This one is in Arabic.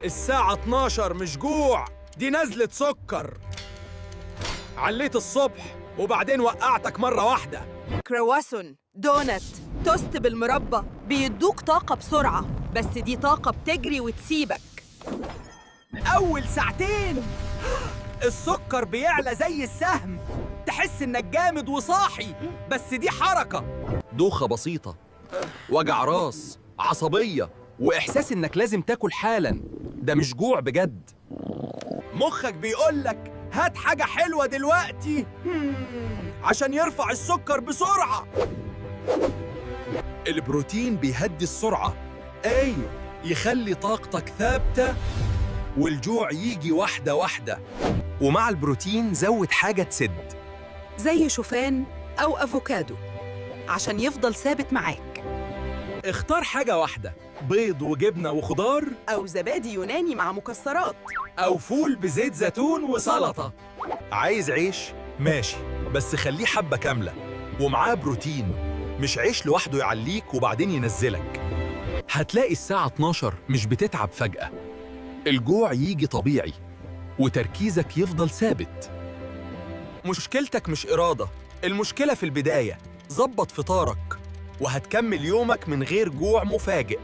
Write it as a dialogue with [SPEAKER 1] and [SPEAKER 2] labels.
[SPEAKER 1] الساعة 12 مش جوع، دي نزلة سكر. عليت الصبح وبعدين وقعتك مرة واحدة.
[SPEAKER 2] كرواسون، دونت، توست بالمربى بيدوك طاقة بسرعة، بس دي طاقة بتجري وتسيبك.
[SPEAKER 1] أول ساعتين السكر بيعلى زي السهم، تحس إنك جامد وصاحي، بس دي حركة.
[SPEAKER 3] دوخة بسيطة، وجع راس، عصبية، وإحساس إنك لازم تاكل حالاً. ده مش جوع بجد.
[SPEAKER 1] مخك بيقولك هات حاجة حلوة دلوقتي عشان يرفع السكر بسرعة. البروتين بيهدي السرعة، أيوة، يخلي طاقتك ثابتة والجوع يجي واحدة واحدة.
[SPEAKER 3] ومع البروتين زود حاجة تسد،
[SPEAKER 2] زي شوفان أو أفوكادو عشان يفضل ثابت معاك،
[SPEAKER 1] اختار حاجة واحدة، بيض وجبنة وخضار،
[SPEAKER 2] أو زبادي يوناني مع مكسرات،
[SPEAKER 1] أو فول بزيت زيتون وسلطة.
[SPEAKER 3] عايز عيش؟
[SPEAKER 1] ماشي، بس خليه حبة كاملة ومعاه بروتين، مش عيش لوحده يعليك وبعدين ينزلك.
[SPEAKER 3] هتلاقي الساعة 12 مش بتتعب فجأة، الجوع يجي طبيعي وتركيزك يفضل ثابت.
[SPEAKER 1] مشكلتك مش إرادة، المشكلة في البداية. ظبط فطارك وهتكمل يومك من غير جوع مفاجئ.